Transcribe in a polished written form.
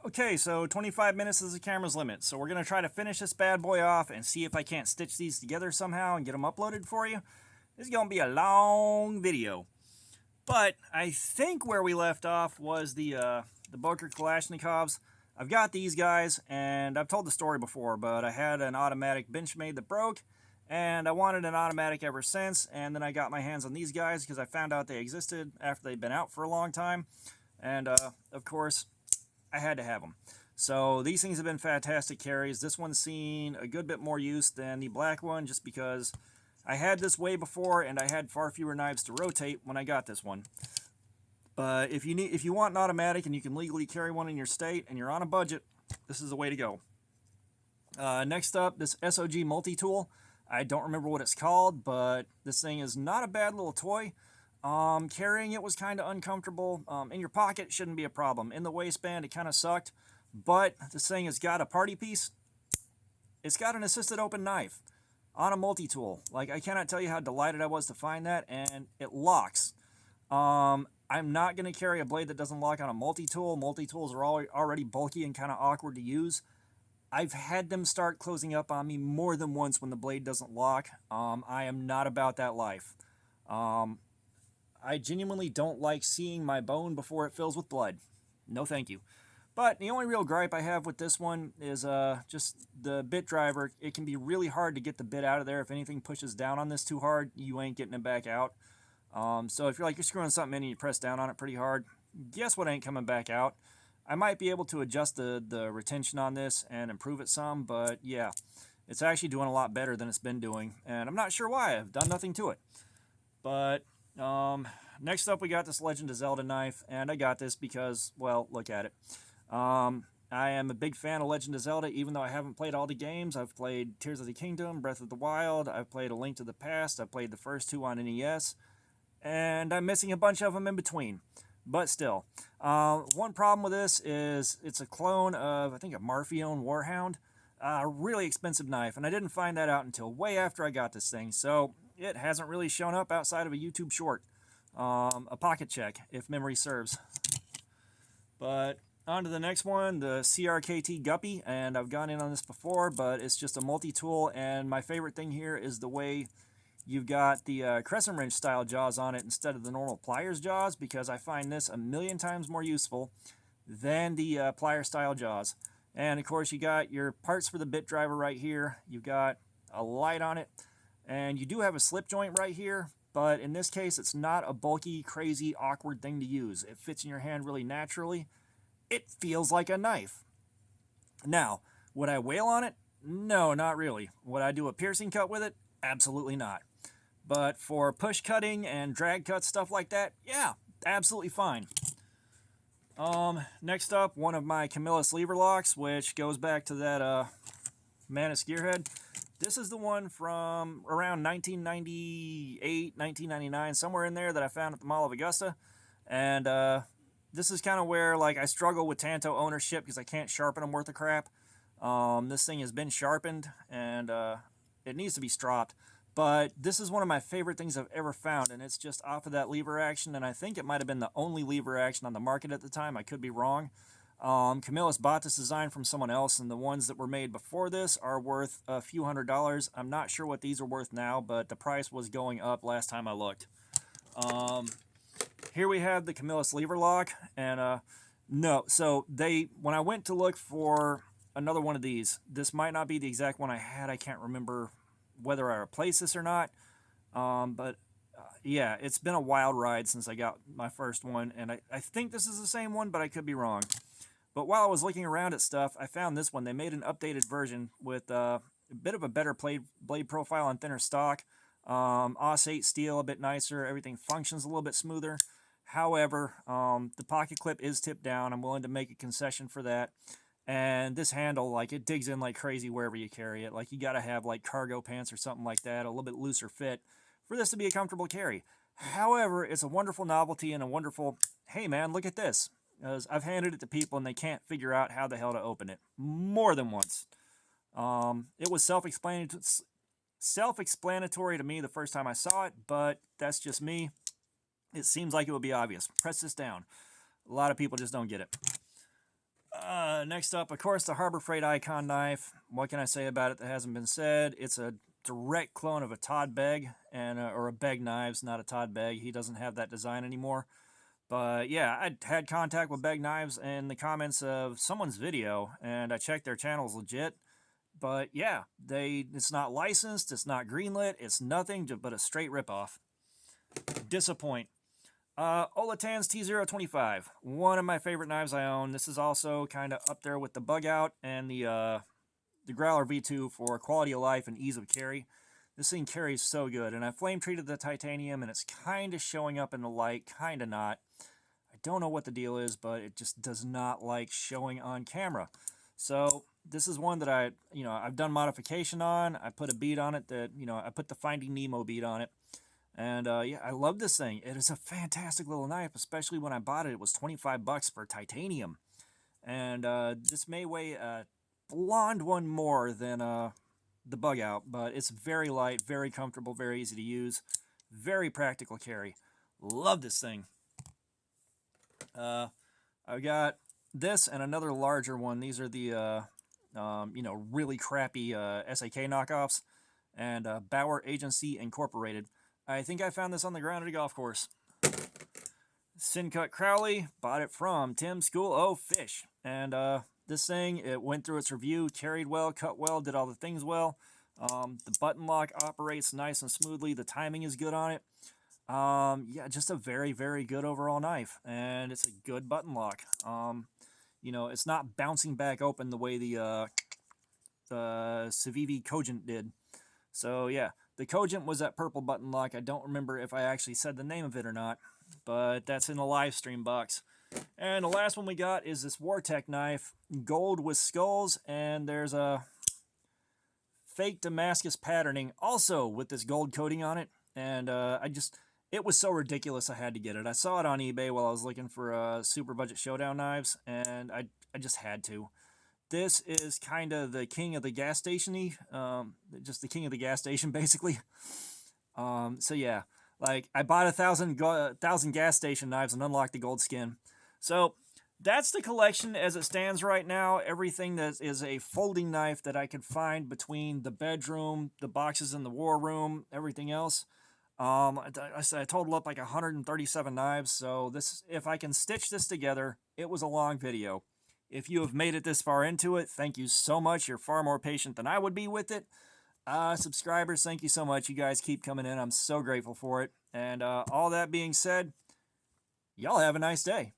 Okay, so 25 minutes is the camera's limit. So we're going to try to finish this bad boy off and see if I can't stitch these together somehow and get them uploaded for you. This is going to be a long video. But I think where we left off was the Boker Kalashnikovs. I've got these guys, and I've told the story before, but I had an automatic Benchmade that broke, and I wanted an automatic ever since, and then I got my hands on these guys because I found out they existed after they'd been out for a long time, and of course, I had to have them. So these things have been fantastic carries. This one's seen a good bit more use than the black one just because I had this way before and I had far fewer knives to rotate when I got this one. But if you want an automatic and you can legally carry one in your state and you're on a budget, this is the way to go. Next up, this SOG multi-tool. I don't remember what it's called, but this thing is not a bad little toy. Carrying it was kind of uncomfortable. In your pocket, shouldn't be a problem. In the waistband, it kind of sucked. But this thing has got a party piece. It's got an assisted open knife on a multi-tool. Like, I cannot tell you how delighted I was to find that, and it locks. I'm not going to carry a blade that doesn't lock on a multi-tool. Multi-tools are already bulky and kind of awkward to use. I've had them start closing up on me more than once when the blade doesn't lock. I am not about that life. I genuinely don't like seeing my bone before it fills with blood. No thank you. But the only real gripe I have with this one is just the bit driver. It can be really hard to get the bit out of there. If anything pushes down on this too hard, you ain't getting it back out. So if you're screwing something in and you press down on it pretty hard, guess what ain't coming back out? I might be able to adjust the retention on this and improve it some, but yeah, it's actually doing a lot better than it's been doing. And I'm not sure why. I've done nothing to it. But next up, we got this Legend of Zelda knife, and I got this because, well, look at it. I am a big fan of Legend of Zelda, even though I haven't played all the games. I've played Tears of the Kingdom, Breath of the Wild, I've played A Link to the Past, I've played the first two on NES, and I'm missing a bunch of them in between. But still, one problem with this is it's a clone of, I think, a Marfione Warhound. A really expensive knife, and I didn't find that out until way after I got this thing, so it hasn't really shown up outside of a YouTube short. A pocket check, if memory serves. But on to the next one, the CRKT Guppy, and I've gone in on this before, but it's just a multi-tool, and my favorite thing here is the way you've got the crescent wrench style jaws on it instead of the normal pliers jaws, because I find this a million times more useful than the plier style jaws. And of course you got your parts for the bit driver right here, you've got a light on it, and you do have a slip joint right here, but in this case it's not a bulky, crazy, awkward thing to use. It fits in your hand really naturally. It feels like a knife. Now, would I wail on it? No, not really. Would I do a piercing cut with it? Absolutely not. But for push cutting and drag cut stuff like that, yeah, absolutely fine. Next up, one of my Camillus lever locks, which goes back to that Manus gearhead. This is the one from around 1998, 1999, somewhere in there that I found at the Mall of Augusta. And this is kind of where, like, I struggle with Tanto ownership because I can't sharpen them worth of crap. This thing has been sharpened, and it needs to be stropped. But this is one of my favorite things I've ever found, and it's just off of that lever action, and I think it might have been the only lever action on the market at the time. I could be wrong. Camillus bought this design from someone else, and the ones that were made before this are worth a few $100s. I'm not sure what these are worth now, but the price was going up last time I looked. Here we have the Camillus lever lock, and no, so when I went to look for another one of these, this might not be the exact one I had. I can't remember whether I replaced this or not, but yeah, it's been a wild ride since I got my first one, and I think this is the same one, but I could be wrong. But while I was looking around at stuff, I found this one. They made an updated version with a bit of a better blade profile on thinner stock, AUS 8 steel, a bit nicer, everything functions a little bit smoother. However, the pocket clip is tipped down. I'm willing to make a concession for that. And this handle, like, it digs in like crazy wherever you carry it. Like, you got to have like cargo pants or something like that, a little bit looser fit for this to be a comfortable carry. However, it's a wonderful novelty and a wonderful, hey man, look at this. As I've handed it to people and they can't figure out how the hell to open it more than once. It was self-explanatory to me the first time I saw it, but that's just me. It seems like it would be obvious. Press this down. A lot of people just don't get it. Next up, of course, the Harbor Freight Icon knife. What can I say about it that hasn't been said? It's a direct clone of a Todd Begg, and or a Begg Knives, not a Todd Begg. He doesn't have that design anymore. But yeah, I had contact with Begg Knives in the comments of someone's video, and I checked their channel's legit. But yeah, it's not licensed, it's not greenlit, it's nothing but a straight ripoff. Disappoint. Olatan's T025, one of my favorite knives I own. This is also kind of up there with the Bug Out and the Growler V2 for quality of life and ease of carry. This thing carries so good, and I flame treated the titanium, and it's kind of showing up in the light, kind of not. I don't know what the deal is, but it just does not like showing on camera. So this is one that I've done modification on. I put a bead on it that, I put the Finding Nemo bead on it. And yeah, I love this thing. It is a fantastic little knife, especially when I bought it. It was 25 bucks for titanium. And this may weigh a blonde one more than the Bug Out, but it's very light, very comfortable, very easy to use, very practical carry. Love this thing. I've got this and another larger one. These are the really crappy SAK knockoffs, and Bauer Agency Incorporated. I think I found this on the ground at a golf course. Sincut Crowley, bought it from Tim School O Fish. And this thing, it went through its review, carried well, cut well, did all the things well. The button lock operates nice and smoothly. The timing is good on it. Yeah, just a very, very good overall knife. And it's a good button lock. It's not bouncing back open the way the Civivi Cogent did. So yeah, the Cogent was that purple button lock. I don't remember if I actually said the name of it or not, but that's in the live stream box. And the last one we got is this Wartech knife, gold with skulls, and there's a fake Damascus patterning also with this gold coating on it. And it was so ridiculous I had to get it. I saw it on eBay while I was looking for super budget showdown knives, and I just had to. This is kind of the king of the gas station-y, just the king of the gas station, basically. So yeah, like I bought 1,000 gas station knives and unlocked the gold skin. So that's the collection as it stands right now. Everything that is a folding knife that I could find between the bedroom, the boxes in the war room, everything else. I totaled up like 137 knives. So if I can stitch this together, it was a long video. If you have made it this far into it, thank you so much. You're far more patient than I would be with it. Subscribers, thank you so much. You guys keep coming in. I'm so grateful for it. And all that being said, y'all have a nice day.